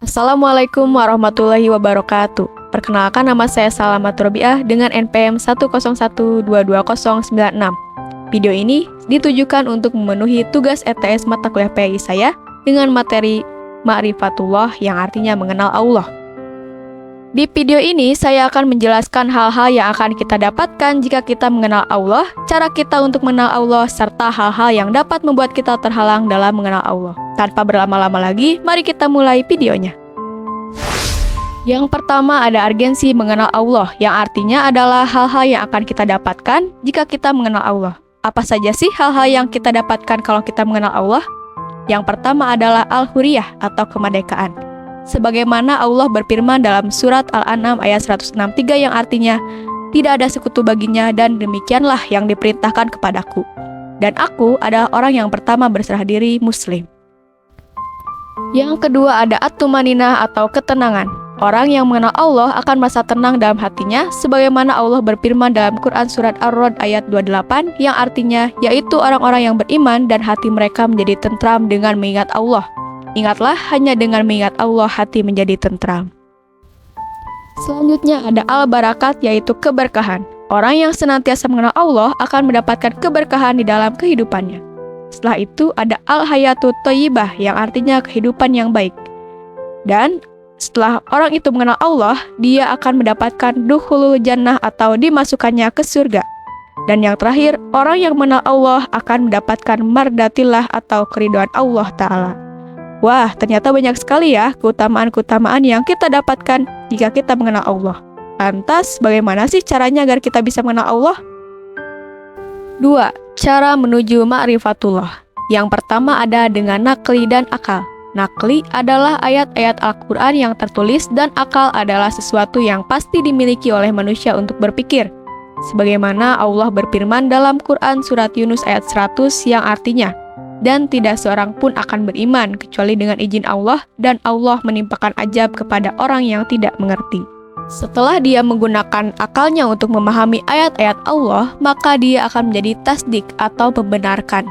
Assalamualaikum warahmatullahi wabarakatuh. Perkenalkan, nama saya Salamatul Robiah dengan NPM 101222096. Video ini ditujukan untuk memenuhi tugas ETS mata kuliah PI saya dengan materi Ma'rifatullah yang artinya mengenal Allah. Di video ini saya akan menjelaskan hal-hal yang akan kita dapatkan jika kita mengenal Allah, cara kita untuk mengenal Allah, serta hal-hal yang dapat membuat kita terhalang dalam mengenal Allah. Tanpa berlama-lama lagi, mari kita mulai videonya. Yang pertama ada urgensi mengenal Allah, yang artinya adalah hal-hal yang akan kita dapatkan jika kita mengenal Allah. Apa saja sih hal-hal yang kita dapatkan kalau kita mengenal Allah? Yang pertama adalah Al-Hurriyah atau kemerdekaan. Sebagaimana Allah berfirman dalam surat Al-An'am ayat 163 yang artinya, tidak ada sekutu baginya dan demikianlah yang diperintahkan kepadaku. Dan aku adalah orang yang pertama berserah diri Muslim. Yang kedua ada At-Tumaninah atau ketenangan. Orang yang mengenal Allah akan merasa tenang dalam hatinya, sebagaimana Allah berfirman dalam Quran surat Ar-Ra'd ayat 28 yang artinya, yaitu orang-orang yang beriman dan hati mereka menjadi tentram dengan mengingat Allah. Ingatlah, hanya dengan mengingat Allah hati menjadi tentram. Selanjutnya ada Al-Barakat, yaitu keberkahan. Orang yang senantiasa mengenal Allah akan mendapatkan keberkahan di dalam kehidupannya. Setelah itu ada Al-Hayatut Thayyibah yang artinya kehidupan yang baik. Dan setelah orang itu mengenal Allah, dia akan mendapatkan dukhulul jannah atau dimasukkannya ke surga. Dan yang terakhir, orang yang mengenal Allah akan mendapatkan mardatillah atau keridhaan Allah Ta'ala. Wah, ternyata banyak sekali ya keutamaan-keutamaan yang kita dapatkan jika kita mengenal Allah. Lantas, bagaimana sih caranya agar kita bisa mengenal Allah? 2. Cara menuju ma'rifatullah. Yang pertama ada dengan nakli dan akal. Nakli adalah ayat-ayat Al-Quran yang tertulis dan akal adalah sesuatu yang pasti dimiliki oleh manusia untuk berpikir. Sebagaimana Allah berfirman dalam Quran surat Yunus ayat 100 yang artinya, dan tidak seorang pun akan beriman kecuali dengan izin Allah, dan Allah menimpakan azab kepada orang yang tidak mengerti. Setelah dia menggunakan akalnya untuk memahami ayat-ayat Allah, maka dia akan menjadi tasdik atau membenarkan.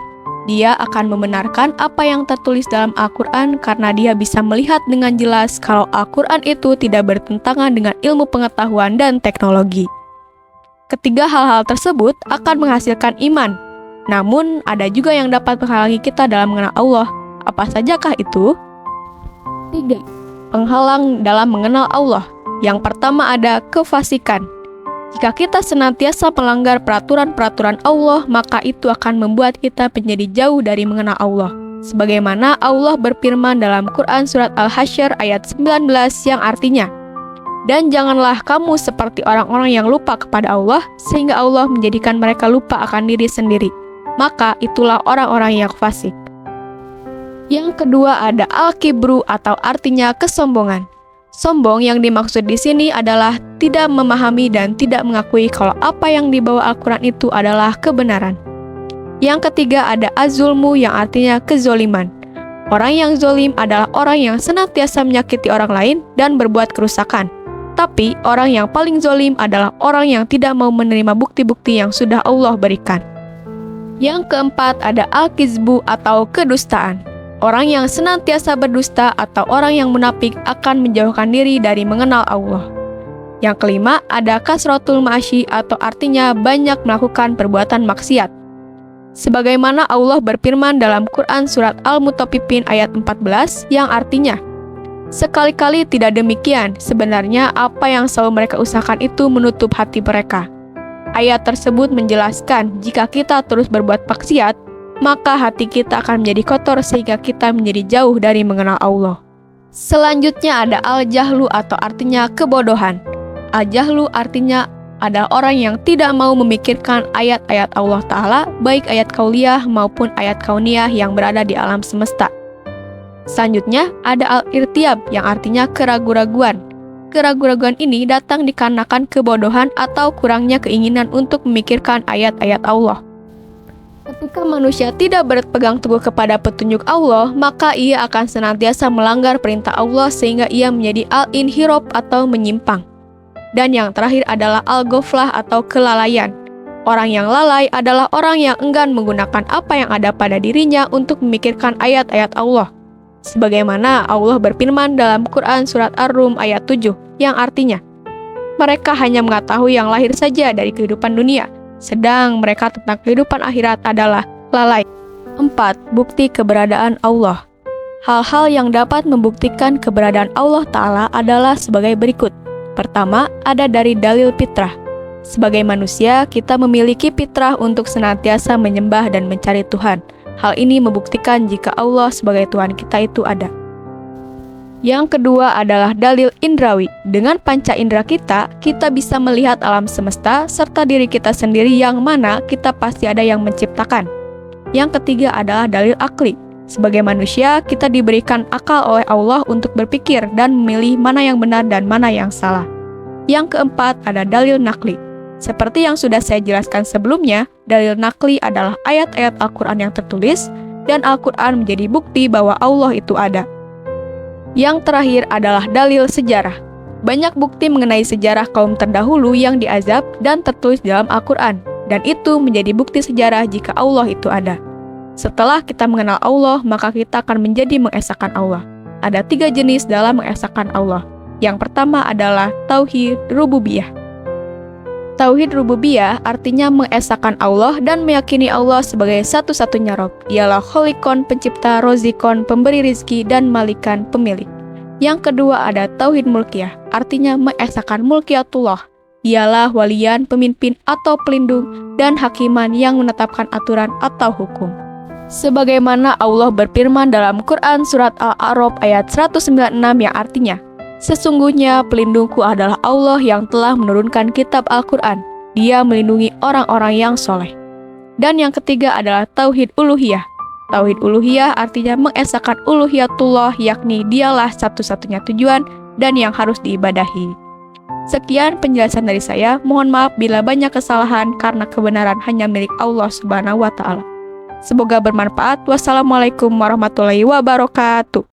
Dia akan membenarkan apa yang tertulis dalam Al-Quran karena dia bisa melihat dengan jelas kalau Al-Quran itu tidak bertentangan dengan ilmu pengetahuan dan teknologi. Ketiga hal-hal tersebut akan menghasilkan iman. Namun, ada juga yang dapat menghalangi kita dalam mengenal Allah. Apa sajakah itu? 3. Penghalang dalam mengenal Allah. Yang pertama ada kefasikan. Jika kita senantiasa melanggar peraturan-peraturan Allah, maka itu akan membuat kita menjadi jauh dari mengenal Allah. Sebagaimana Allah berfirman dalam Quran surat Al-Hasyr ayat 19 yang artinya, dan janganlah kamu seperti orang-orang yang lupa kepada Allah, sehingga Allah menjadikan mereka lupa akan diri sendiri. Maka itulah orang-orang yang fasik. Yang kedua ada al-kibru atau artinya kesombongan. Sombong yang dimaksud di sini adalah tidak memahami dan tidak mengakui kalau apa yang dibawa Al-Quran itu adalah kebenaran. Yang ketiga ada az-zulmu yang artinya kezoliman. Orang yang zolim adalah orang yang senantiasa menyakiti orang lain dan berbuat kerusakan. Tapi orang yang paling zolim adalah orang yang tidak mau menerima bukti-bukti yang sudah Allah berikan. Yang keempat ada al-kizbu atau kedustaan. Orang yang senantiasa berdusta atau orang yang munafik akan menjauhkan diri dari mengenal Allah. Yang kelima ada kasratul ma'asyi atau artinya banyak melakukan perbuatan maksiat. Sebagaimana Allah berfirman dalam Quran surat Al-Mutaffifin ayat 14 yang artinya, sekali-kali tidak demikian, sebenarnya apa yang selalu mereka usahakan itu menutup hati mereka. Ayat tersebut menjelaskan jika kita terus berbuat maksiat, maka hati kita akan menjadi kotor sehingga kita menjadi jauh dari mengenal Allah. Selanjutnya ada al-jahlu atau artinya kebodohan. Al-jahlu artinya adalah orang yang tidak mau memikirkan ayat-ayat Allah Ta'ala, baik ayat kauliyah maupun ayat kauniyah yang berada di alam semesta. Selanjutnya ada al-irtiab yang artinya keraguan-raguan. Keraguan-raguan ini datang dikarenakan kebodohan atau kurangnya keinginan untuk memikirkan ayat-ayat Allah. Ketika manusia tidak berpegang teguh kepada petunjuk Allah, maka ia akan senantiasa melanggar perintah Allah sehingga ia menjadi al-inhiraf atau menyimpang. Dan yang terakhir adalah al-ghaflah atau kelalaian. Orang yang lalai adalah orang yang enggan menggunakan apa yang ada pada dirinya untuk memikirkan ayat-ayat Allah. Sebagaimana Allah berfirman dalam Quran Surat Ar-Rum ayat 7, yang artinya, mereka hanya mengetahui yang lahir saja dari kehidupan dunia, sedang mereka tentang kehidupan akhirat adalah lalai. 4. Bukti keberadaan Allah. Hal-hal yang dapat membuktikan keberadaan Allah Ta'ala adalah sebagai berikut. Pertama, ada dari dalil fitrah. Sebagai manusia, kita memiliki fitrah untuk senantiasa menyembah dan mencari Tuhan. Hal ini membuktikan jika Allah sebagai Tuhan kita itu ada. Yang kedua adalah dalil indrawi. Dengan panca indera kita bisa melihat alam semesta serta diri kita sendiri yang mana kita pasti ada yang menciptakan. Yang ketiga adalah dalil akli. Sebagai manusia, kita diberikan akal oleh Allah untuk berpikir dan memilih mana yang benar dan mana yang salah. Yang keempat ada dalil nakli. Seperti yang sudah saya jelaskan sebelumnya, dalil nakli adalah ayat-ayat Al-Quran yang tertulis, dan Al-Quran menjadi bukti bahwa Allah itu ada. Yang terakhir adalah dalil sejarah. Banyak bukti mengenai sejarah kaum terdahulu yang diazab dan tertulis dalam Al-Quran, dan itu menjadi bukti sejarah jika Allah itu ada. Setelah kita mengenal Allah, maka kita akan menjadi mengesahkan Allah. Ada 3 jenis dalam mengesahkan Allah. Yang pertama adalah Tauhid Rububiyah. Tauhid Rububiyah artinya mengesahkan Allah dan meyakini Allah sebagai satu-satunya Rob. Dialah Kholikon, pencipta, Rozikon, pemberi rizki, dan Malikan, pemilik. Yang kedua ada Tauhid Mulkiyah, artinya mengesahkan mulkiyatullah. Dialah walian, pemimpin atau pelindung, dan hakiman yang menetapkan aturan atau hukum. Sebagaimana Allah berfirman dalam Quran Surat Al-A'raf ayat 196 yang artinya, sesungguhnya pelindungku adalah Allah yang telah menurunkan kitab Al-Quran. Dia melindungi orang-orang yang soleh. Dan yang ketiga adalah Tauhid Uluhiyah. Tauhid Uluhiyah artinya mengesahkan uluhiyatullah, yakni dialah satu-satunya tujuan dan yang harus diibadahi. Sekian penjelasan dari saya. Mohon maaf bila banyak kesalahan karena kebenaran hanya milik Allah Subhanahu wa Ta'ala. Semoga bermanfaat. Wassalamualaikum warahmatullahi wabarakatuh.